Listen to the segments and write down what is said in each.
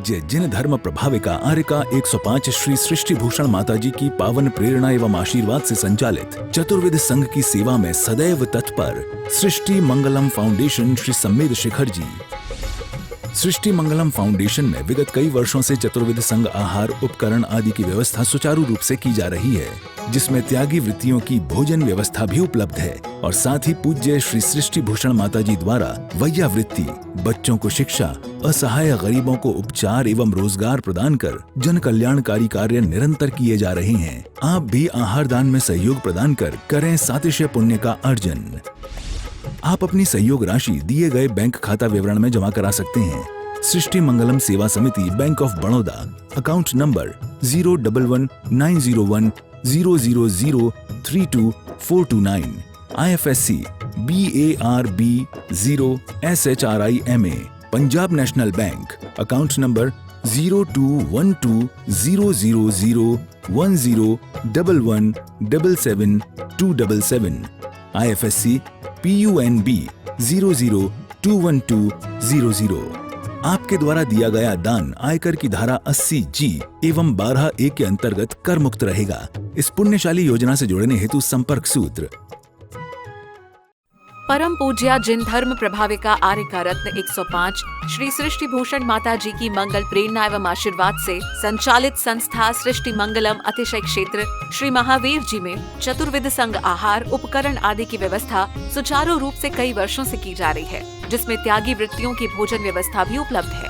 पूज्य जिन धर्म प्रभाविका आर्यका 105 श्री सृष्टि भूषण माताजी की पावन प्रेरणा एवं आशीर्वाद से संचालित चतुर्वेद संघ की सेवा में सदैव तत्पर सृष्टि मंगलम फाउंडेशन श्री सम्मेद शिखर जी। सृष्टि मंगलम फाउंडेशन में विगत कई वर्षों से चतुर्वेद संघ आहार उपकरण आदि की व्यवस्था सुचारू रूप से की जा रही है, जिसमें त्यागी वृत्तियों की भोजन व्यवस्था भी उपलब्ध है और साथ ही पूज्य श्री सृष्टि भूषण माताजी द्वारा वैया वृत्ति, बच्चों को शिक्षा, असहाय गरीबों को उपचार एवं रोजगार प्रदान कर जन कल्याणकारी कार्य निरंतर किए जा रहे हैं। आप भी आहार दान में सहयोग प्रदान कर करें सातिशय पुण्य का अर्जन। आप अपनी सहयोग राशि दिए गए बैंक खाता विवरण में जमा करा सकते हैं। सृष्टि Mangalam Seva Samiti, bank of Baroda, account number 011901000322429, IFSC BARB 0SHRIMA, Punjab national bank, account number 0212001011777277, IFSC PUNB 0021200। आपके द्वारा दिया गया दान आयकर की धारा 80G एवं 12A के अंतर्गत कर मुक्त रहेगा। इस पुण्यशाली योजना से जुड़ने हेतु संपर्क सूत्र। परम पूज्या जिन धर्म प्रभाविका आर्यका रत्न 105 श्री सृष्टि भूषण माता जी की मंगल प्रेरणा एवं आशीर्वाद से संचालित संस्था सृष्टि मंगलम अतिशय क्षेत्र श्री महावीर जी में चतुर्विध संघ आहार उपकरण आदि की व्यवस्था सुचारू रूप से कई वर्षों से की जा रही है, जिसमें त्यागी वृत्तियों की भोजन व्यवस्था भी उपलब्ध है।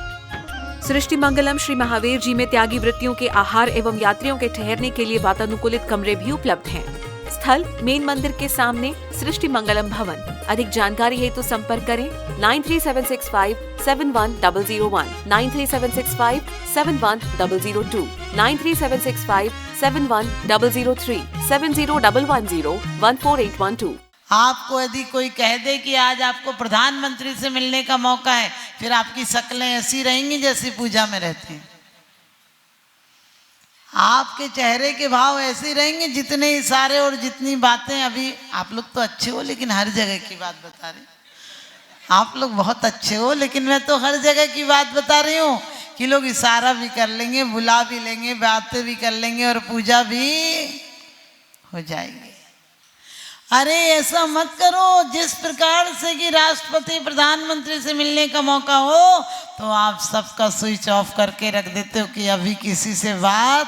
सृष्टि मंगलम श्री महावीर जी में त्यागी वृत्तियों के आहार एवं यात्रियों के ठहरने के लिए वातानुकूलित कमरे भी उपलब्ध हैं। स्थल मेन मंदिर के सामने सृष्टि मंगलम भवन। अधिक जानकारी हेतु संपर्क करें 9376571001, 9376571002, 9376571003, 7011014812। आपको यदि कोई कह दे कि आज आपको प्रधानमंत्री से मिलने का मौका है, फिर आपकी शक्लें ऐसी रहेंगी जैसी पूजा में रहती हैं। आपके चेहरे के भाव ऐसे रहेंगे, जितने इशारे और जितनी बातें। अभी आप लोग तो अच्छे हो, लेकिन हर जगह की बात बता रहे। आप लोग बहुत अच्छे हो, लेकिन मैं तो हर जगह की बात बता रही हूँ कि लोग इशारा भी कर लेंगे, बुला भी लेंगे, बातें भी कर लेंगे और पूजा भी हो जाएगी। अरे ऐसा मत करो। जिस प्रकार से कि राष्ट्रपति प्रधानमंत्री से मिलने का मौका हो, तो आप सबका स्विच ऑफ करके रख देते हो कि अभी किसी से बात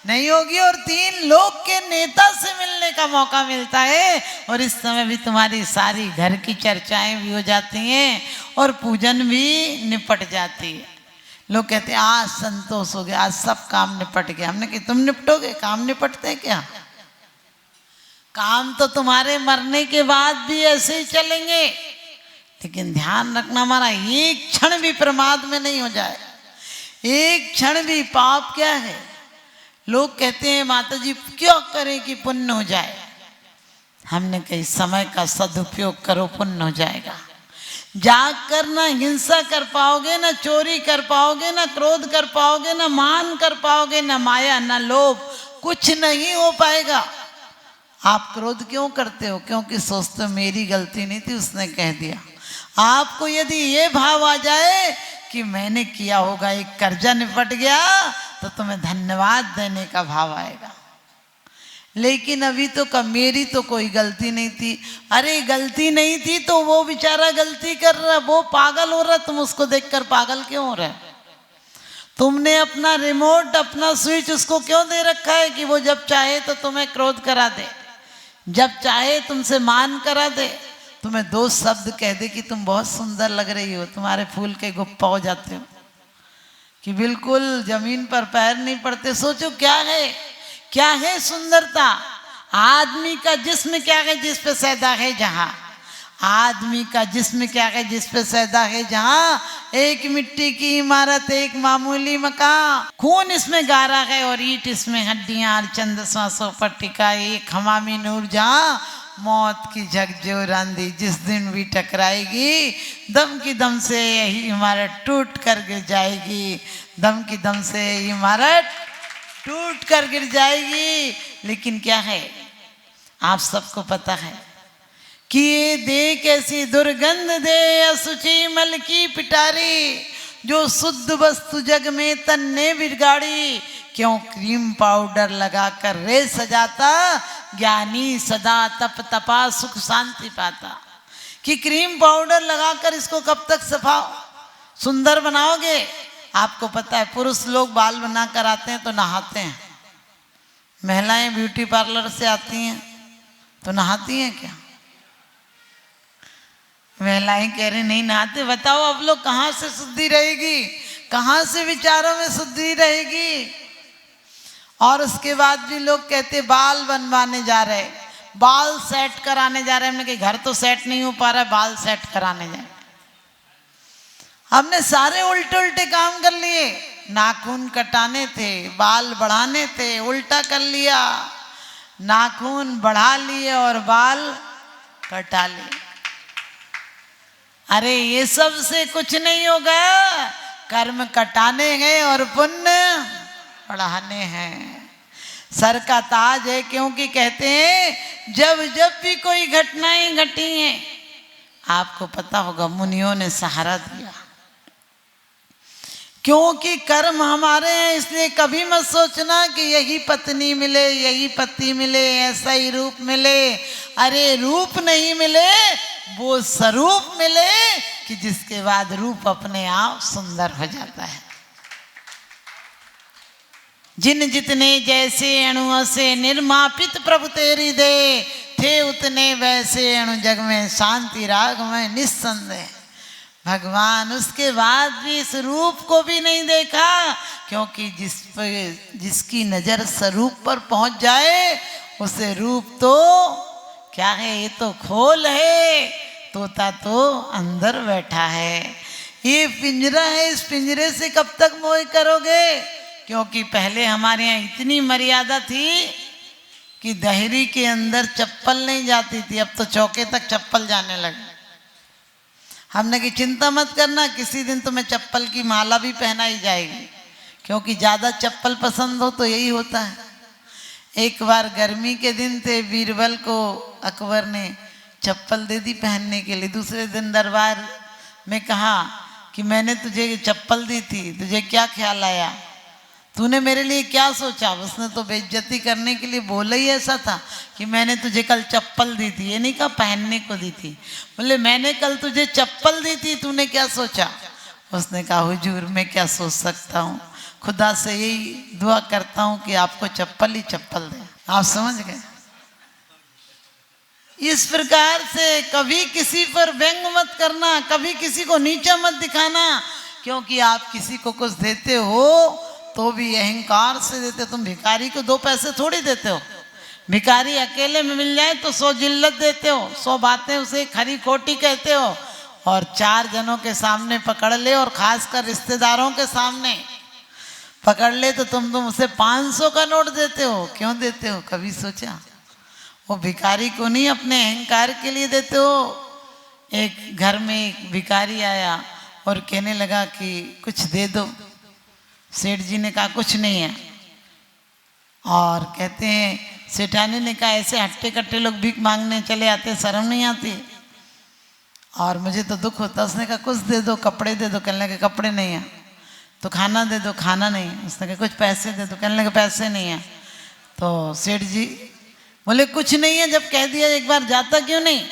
नहीं होगी, और 3 लोग के नेता से मिलने का मौका मिलता है। और इस समय भी तुम्हारी सारी घर की चर्चाएं भी हो जाती हैं और पूजन भी निपट जाती है। लोग कहते हैं आज संतोष हो गया, आज सब काम निपट गया। हमने कहा तुम निपटोगे? काम निपटते हैं क्या? काम तो तुम्हारे मरने के बाद भी ऐसे ही चलेंगे, लेकिन ध्यान रखना हमारा एक क्षण भी प्रमाद में नहीं हो जाए। एक क्षण भी पाप क्या है? लोग कहते हैं माता जी क्यों करें कि पुण्य हो जाए। हमने कही समय का सदुपयोग करो, पुण्य हो जाएगा। जाग कर ना हिंसा कर पाओगे, ना चोरी कर पाओगे, ना क्रोध कर पाओगे, ना मान कर पाओगे, ना माया, ना लोभ, कुछ नहीं हो पाएगा। आप क्रोध क्यों करते हो? क्योंकि सोचते हो मेरी गलती नहीं थी, उसने कह दिया। आपको यदि ये भाव आ जाए कि मैंने किया होगा, एक कर्जा निपट गया, तो तुम्हें धन्यवाद देने का भाव आएगा। लेकिन अभी तो मेरी तो कोई गलती नहीं थी। अरे गलती नहीं थी तो वो बेचारा गलती कर रहा, वो पागल हो रहा, तुम उसको देखकर पागल क्यों हो रहे? तुमने अपना रिमोट, अपना स्विच उसको क्यों दे रखा है कि वो जब चाहे तो तुम्हें क्रोध करा दे, जब चाहे तुमसे मान करा दे, तुम्हें 2 शब्द कह दे कि तुम बहुत सुंदर लग रही हो, तुम्हारे फूल के गुप्पा हो जाते हो कि बिल्कुल जमीन पर पैर नहीं पड़ते। सोचो क्या है सुंदरता? आदमी का जिस्म क्या है जिस पे सैदा है जहां, आदमी का जिस्म क्या है जिस पे सैदा है जहां। एक मिट्टी की इमारत, एक मामूली मकान, खून इसमें गारा है और ईंट इसमें हड्डियां, और चंद सांसों पर टिका एक हमामी नूर जहां। मौत की झकझोर आंधी जिस दिन भी टकराएगी, दम की दम से यही इमारत टूट कर गिर जाएगी, दम की दम से इमारत टूट कर गिर जाएगी। लेकिन क्या है, आप सबको पता है कि ये दे कैसी दुर्गंध दे, असुची मल की पिटारी, जो शुद्ध वस्तु जग में तन्ने बिगाड़ी, क्यों क्रीम पाउडर लगाकर रे सजाता, ज्ञानी सदा तप तपा सुख शांति पाता। कि क्रीम पाउडर लगाकर इसको कब तक सफाओ, सुंदर बनाओगे। आपको पता है पुरुष लोग बाल बना कर आते हैं तो नहाते हैं, महिलाएं ब्यूटी पार्लर से आती हैं तो नहाती हैं क्या? महिलाएं कह रही नहीं नहाते। बताओ अब लोग कहाँ से शुद्धि रहेगी, कहाँ से विचारों में शुद्धि रहेगी। और उसके बाद भी लोग कहते बाल बनवाने जा रहे, बाल सेट कराने जा रहे। हमने कहा घर तो सेट नहीं हो पा रहा है, बाल सेट कराने जाए। हमने सारे उल्टे उल्टे काम कर लिए, नाखून कटाने थे, बाल बढ़ाने थे, उल्टा कर लिया, नाखून बढ़ा लिए और बाल कटा लिए। अरे ये सब से कुछ नहीं होगा, कर्म कटाने हैं और पुण्य बढ़ाने हैं। सर का ताज है, क्योंकि कहते हैं जब जब भी कोई घटनाएं घटी हैं, आपको पता होगा मुनियों ने सहारा दिया। क्योंकि कर्म हमारे हैं, इसलिए कभी मत सोचना कि यही पत्नी मिले, यही पति मिले, ऐसा ही रूप मिले। अरे रूप नहीं मिले, वो स्वरूप मिले कि जिसके बाद रूप अपने आप सुंदर हो जाता है। जिन जितने जैसे अणुओं से निर्मापित प्रभु तेरी दे, थे उतने वैसे अणु जग में शांति राग में निस्संदेह। भगवान उसके बाद भी इस रूप को भी नहीं देखा, क्योंकि जिसकी नजर स्वरूप पर पहुंच जाए उसे रूप तो क्या है, ये तो खोल है, तोता तो अंदर बैठा है। ये पिंजरा है, इस पिंजरे से कब तक मोह करोगे। क्योंकि पहले हमारे यहाँ इतनी मर्यादा थी कि दहरी के अंदर चप्पल नहीं जाती थी, अब तो चौके तक चप्पल जाने लगे। हमने की चिंता मत करना, किसी दिन तुम्हें चप्पल की माला भी पहनाई जाएगी, क्योंकि ज़्यादा चप्पल पसंद हो तो यही होता है। एक बार गर्मी के दिन थे, बीरबल को अकबर ने चप्पल दे दी पहनने के लिए। दूसरे दिन दरबार में कहा कि मैंने तुझे चप्पल दी थी, तुझे क्या ख्याल आया, तूने मेरे लिए क्या सोचा। उसने तो बेइज्जती करने के लिए बोला ही ऐसा था कि मैंने तुझे कल चप्पल दी थी, ये नहीं कहा पहनने को दी थी। बोले मैंने कल तुझे चप्पल दी थी, तूने क्या सोचा। उसने कहा हुजूर मैं क्या सोच सकता हूँ, खुदा से यही दुआ करता हूँ कि आपको चप्पल ही चप्पल दे। आप समझ गए। इस प्रकार से कभी किसी पर व्यंग मत करना, कभी किसी को नीचा मत दिखाना, क्योंकि आप किसी को कुछ देते हो तो भी अहंकार से देते। तुम भिखारी को 2 पैसे थोड़ी देते हो। भिखारी अकेले में मिल जाए तो 100 जिल्लत देते हो, 100 बातें उसे खरी खोटी कहते हो, और 4 जनों के सामने पकड़ ले, और खासकर रिश्तेदारों के सामने पकड़ ले तो तुम उसे 500 का नोट देते हो। क्यों देते हो, कभी सोचा। वो भिखारी को नहीं, अपने अहंकार के लिए देते हो। एक घर में एक भिखारी आया और कहने लगा कि कुछ दे दो। सेठ जी ने कहा कुछ नहीं है, और कहते हैं सेठानी ने कहा ऐसे हट्टे कट्टे लोग भीख मांगने चले आते, शर्म नहीं आती। और मुझे तो दुख होता। उसने कहा कुछ दे दो, कपड़े दे दो। कहने लगे कपड़े नहीं है। तो खाना दे दो, खाना नहीं। उसने कहा कुछ पैसे दे दो। कहने लगे पैसे नहीं है। तो सेठ जी बोले कुछ नहीं है, जब कह दिया एक बार जाता क्यों नहीं।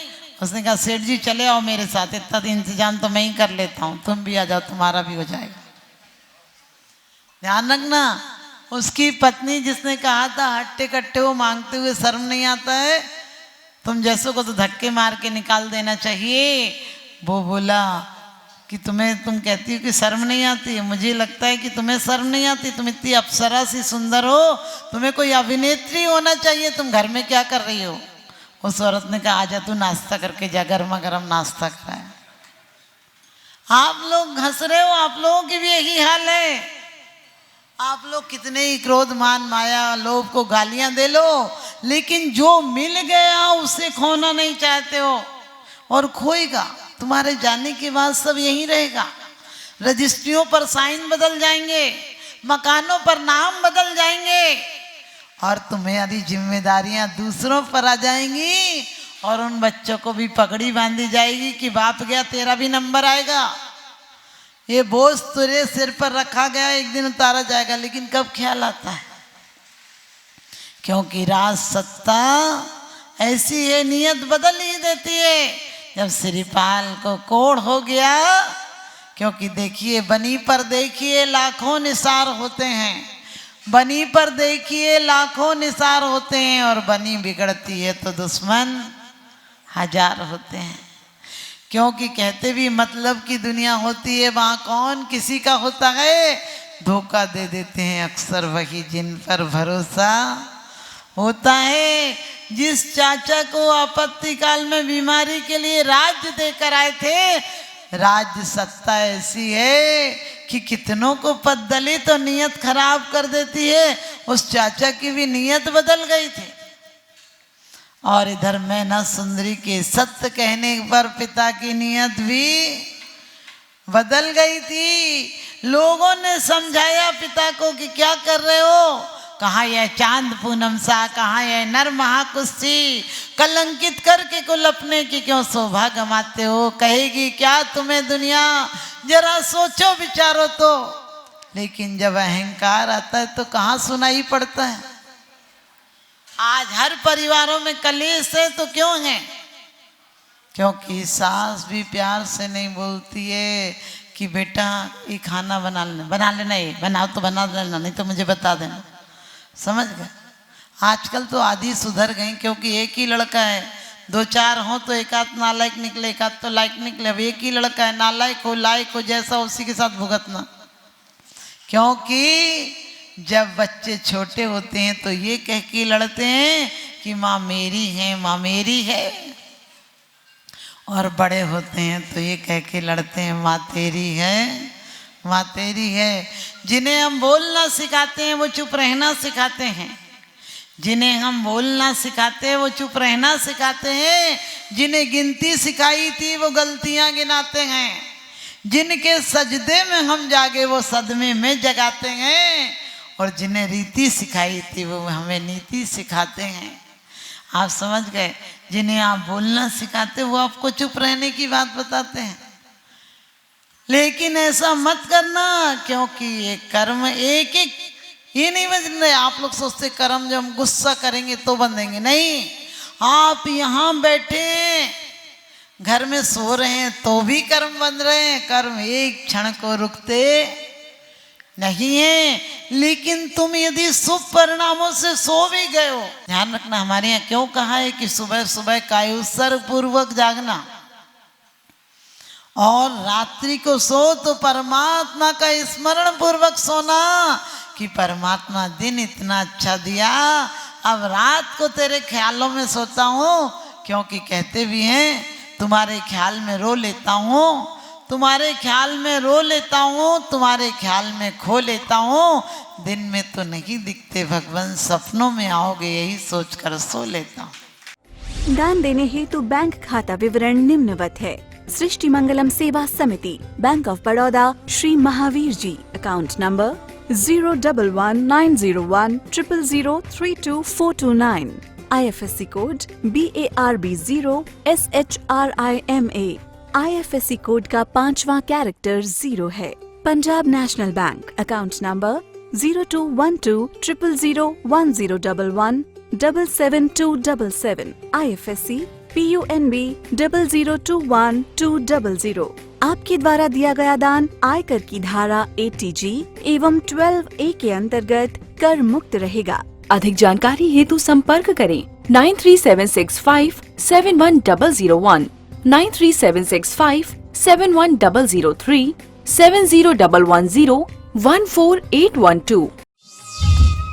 उसने कहा सेठ जी चले आओ मेरे साथ, इतना इंतजाम तो मैं ही कर लेता हूँ, तुम भी आ जाओ, तुम्हारा भी हो जाएगा। ध्यान रखना, उसकी पत्नी जिसने कहा था हट्टे कट्टे वो मांगते हुए शर्म नहीं आता है, तुम जैसों को तो धक्के मार के निकाल देना चाहिए। वो बोला कि तुम कहती हो कि शर्म नहीं आती है, मुझे लगता है कि तुम्हें शर्म नहीं आती, तुम इतनी अप्सरा सी सुंदर हो, तुम्हें कोई अभिनेत्री होना चाहिए, तुम घर में क्या कर रही हो। उस औरत ने कहा आजा तू नाश्ता करके जा, गर्मा गर्म नाश्ता कराया। आप लोग हंस रहे हो, आप लोगों की भी यही हाल है। आप लोग कितने ही क्रोध मान माया लोभ को गालियां दे लो, लेकिन जो मिल गया उसे खोना नहीं चाहते हो, और खोएगा। तुम्हारे जाने के बाद सब यहीं रहेगा। रजिस्ट्रियों पर साइन बदल जाएंगे, मकानों पर नाम बदल जाएंगे, और तुम्हारी जिम्मेदारियां दूसरों पर आ जाएंगी, और उन बच्चों को भी पगड़ी बांधी जाएगी कि बाप गया तेरा भी नंबर आएगा। ये बोझ तेरे सिर पर रखा गया, एक दिन उतारा जाएगा, लेकिन कब ख्याल आता है? क्योंकि राज सत्ता ऐसी है, नियत बदल ही देती है। जब श्रीपाल को कोढ़ हो गया, क्योंकि देखिए बनी पर देखिए लाखों निसार होते हैं, बनी पर देखिए लाखों निसार होते हैं, और बनी बिगड़ती है तो दुश्मन हजार होते हैं। क्योंकि कहते भी मतलब की दुनिया होती है, वहाँ कौन किसी का होता है, धोखा दे देते हैं अक्सर वही जिन पर भरोसा होता है। जिस चाचा को आपत्ति काल में बीमारी के लिए राज्य देकर आए थे, राज्य सत्ता ऐसी है कि कितनों को पद दली तो नियत खराब कर देती है। उस चाचा की भी नियत बदल गई थी। और इधर मैना सुंदरी के सत्य कहने पर पिता की नियत भी बदल गई थी। लोगों ने समझाया पिता को कि क्या कर रहे हो, कहाँ यह चांद पूनम सा, कहाँ यह नर महाकुस्ती, कलंकित करके कुल अपने की क्यों शोभा गमाते हो, कहेगी क्या तुम्हें दुनिया, जरा सोचो विचारो तो। लेकिन जब अहंकार आता है तो कहाँ सुनाई पड़ता है। आज हर परिवारों में कलेश है तो क्यों है? क्योंकि सास भी प्यार से नहीं बोलती है कि बेटा ये खाना बना लेना, ये बनाओ तो बना लेना, नहीं तो मुझे बता देना। समझ गए? आजकल तो आधी सुधर गई, क्योंकि एक ही लड़का है, दो चार हो तो एक आध नालायक निकले, एक आध तो लायक निकले। अब एक ही लड़का है, नालायक हो लायक हो जैसा उसी के साथ भुगतना। क्योंकि जब बच्चे छोटे होते हैं तो ये कह के लड़ते हैं कि माँ मेरी है, माँ मेरी है, और बड़े होते हैं तो ये कह के लड़ते हैं माँ तेरी है, माँ तेरी है। जिन्हें हम बोलना सिखाते हैं वो चुप रहना सिखाते हैं, जिन्हें हम बोलना सिखाते हैं वो चुप रहना सिखाते हैं, जिन्हें गिनती सिखाई थी वो गलतियां गिनाते हैं, जिनके सजदे में हम जागे वो सदमे में जगाते हैं, और जिन्हें रीति सिखाई थी वो हमें नीति सिखाते हैं। आप समझ गए? जिन्हें आप बोलना सिखाते वो आपको चुप रहने की बात बताते हैं। लेकिन ऐसा मत करना, क्योंकि ये कर्म एक एक ये नहीं बन रहे। आप लोग सोचते कर्म जब हम गुस्सा करेंगे तो बंधेंगे, नहीं। आप यहाँ बैठे घर में सो रहे हैं तो भी कर्म बंध रहे हैं, कर्म एक क्षण को रुकते नहीं है। लेकिन तुम यदि शुभ परिणामों से सो भी गए हो, ध्यान रखना, हमारे यहाँ क्यों कहा है कि सुबह सुबह कायुत्सर्ग पूर्वक जागना और रात्रि को सो तो परमात्मा का स्मरण पूर्वक सोना, कि परमात्मा दिन इतना अच्छा दिया, अब रात को तेरे ख्यालों में सोता हूँ। क्योंकि कहते भी हैं तुम्हारे ख्याल में रो लेता हूँ, तुम्हारे ख्याल में रो लेता हूँ, तुम्हारे ख्याल में खो लेता हूँ, दिन में तो नहीं दिखते भगवान, सपनों में आओगे यही सोचकर सो लेता हूँ। दान देने हेतु बैंक खाता विवरण निम्नवत है। सृष्टि Mangalam Seva Samiti, bank of Baroda, Shri Mahavir ji, account number 011901000322429, IFSC code BARB0 SHRIMA, IFSC code का 5वां कैरेक्टर 0 है। Punjab national bank, account number 0212000111 77277, IFSC PUNB 0021200। आपके द्वारा दिया गया दान आयकर की धारा 80G एवं 12A के अंतर्गत कर मुक्त रहेगा। अधिक जानकारी हेतु संपर्क करें 9376571001, 9376571003, 7011014812।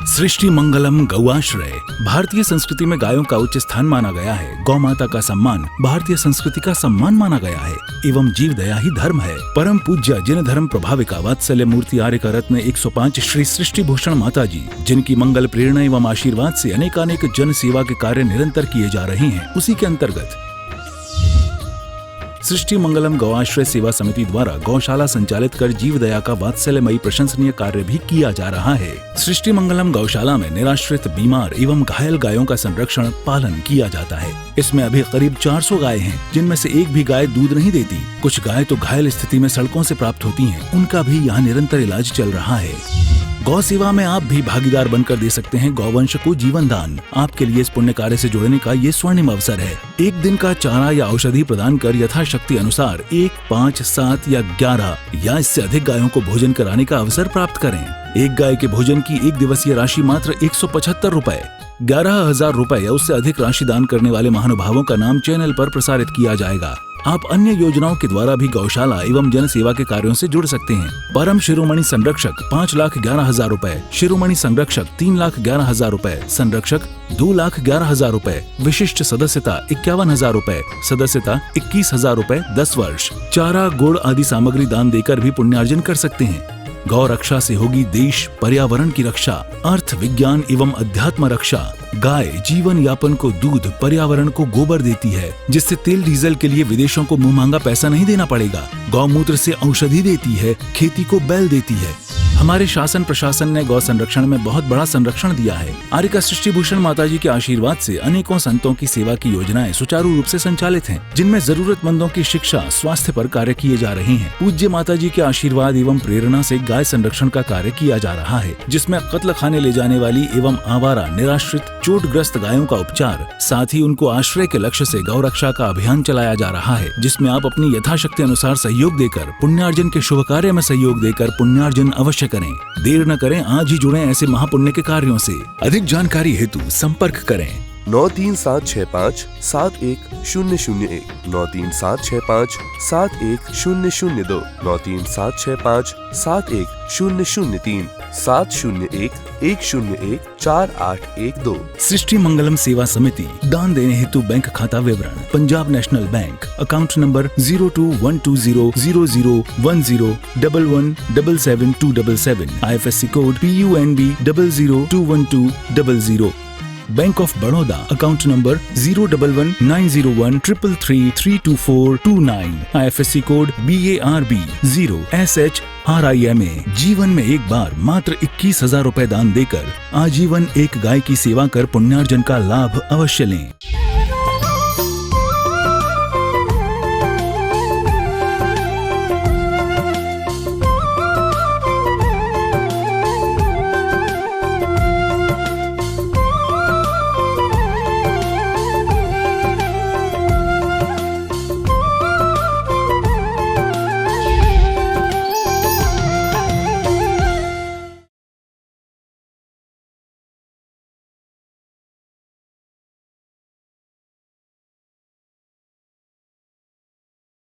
सृष्टि मंगलम गौआश्रय। भारतीय संस्कृति में गायों का उच्च स्थान माना गया है। गौ माता का सम्मान भारतीय संस्कृति का सम्मान माना गया है एवं जीव दया ही धर्म है। परम पूज्य जिन धर्म प्रभाविका वात्सल्य मूर्ति आर्य रत्न 105 श्री सृष्टि भूषण माता जी, जिनकी मंगल प्रेरणा एवं आशीर्वाद से अनेकानेक जन सेवा के कार्य निरंतर किए जा रहे हैं, उसी के अंतर्गत सृष्टि मंगलम गौआश्रय सेवा समिति द्वारा गौशाला संचालित कर जीव दया का वात्सल्यमयी प्रशंसनीय कार्य भी किया जा रहा है। सृष्टि मंगलम गौशाला में निराश्रित, बीमार एवं घायल गायों का संरक्षण पालन किया जाता है। इसमें अभी करीब 400 गाय हैं, जिनमें से एक भी गाय दूध नहीं देती। कुछ गाय तो घायल स्थिति में सड़कों से प्राप्त होती हैं। उनका भी यहाँ निरंतर इलाज चल रहा है। गौ सेवा में आप भी भागीदार बनकर दे सकते हैं गौवंश को जीवन दान। आपके लिए इस पुण्य कार्य से जुड़ने का ये स्वर्णिम अवसर है। एक दिन का चारा या औषधि प्रदान कर यथाशक्ति अनुसार 1, 5, 7 या 11 या इससे अधिक गायों को भोजन कराने का अवसर प्राप्त करें। एक गाय के भोजन की 1 दिवसीय राशि मात्र 175 रुपए। 11,000 रुपए या उससे अधिक राशि दान करने वाले महानुभावों का नाम चैनल पर प्रसारित किया जाएगा। आप अन्य योजनाओं के द्वारा भी गौशाला एवं जन सेवा के कार्यों से जुड़ सकते हैं। परम शिरोमणि संरक्षक 5,11,000 रुपए, शिरोमणि संरक्षक 3,11,000 रुपए, संरक्षक 2,11,000 रुपए, विशिष्ट सदस्यता 51,000 रुपए, सदस्यता 21,000 रुपए 10 वर्ष। चारा, गुड़ आदि सामग्री दान देकर भी पुण्यार्जन कर सकते हैं। गौ रक्षा से होगी देश पर्यावरण की रक्षा, अर्थ विज्ञान एवं अध्यात्म रक्षा। गाय जीवन यापन को दूध, पर्यावरण को गोबर देती है, जिससे तेल डीजल के लिए विदेशों को मुंह मांगा पैसा नहीं देना पड़ेगा। गौमूत्र से औषधि देती है, खेती को बैल देती है। हमारे शासन प्रशासन ने गौ संरक्षण में बहुत बड़ा संरक्षण दिया है। आर्यका सृष्टि भूषण माताजी के आशीर्वाद से अनेकों संतों की सेवा की योजनाएं सुचारू रूप से संचालित हैं, जिनमें जरूरतमंदों की शिक्षा, स्वास्थ्य पर कार्य किए जा रहे हैं। पूज्य माताजी के आशीर्वाद एवं प्रेरणा से गाय संरक्षण का कार्य किया जा रहा है, जिसमें कत्ल खाने ले जाने वाली एवं आवारा, निराश्रित, चोटग्रस्त गायों का उपचार, साथ ही उनको आश्रय के लक्ष्य से गौ रक्षा का अभियान चलाया जा रहा है, जिसमें आप अपनी यथाशक्ति अनुसार सहयोग देकर पुण्यार्जन के शुभ कार्य में सहयोग देकर पुण्यार्जन अवश्य करें। देर न करें, आज ही जुड़ें ऐसे महापुण्य के कार्यों से। अधिक जानकारी हेतु संपर्क करें 9376571001, 9376571002, 9376571003, 701-101-4812। सृष्टि मंगलम सेवा समिति दान देने हेतु बैंक खाता विवरण: Punjab national bank, account number 0212001011777277, IFSC code PUNB 0021200। Bank of Baroda, account number 0119013332429, IFSC code BARB 0SHRIMA। जीवन में एक बार मात्र 21,000 रुपए दान देकर आजीवन एक गाय की सेवा कर पुण्यार्जन का लाभ अवश्य लें।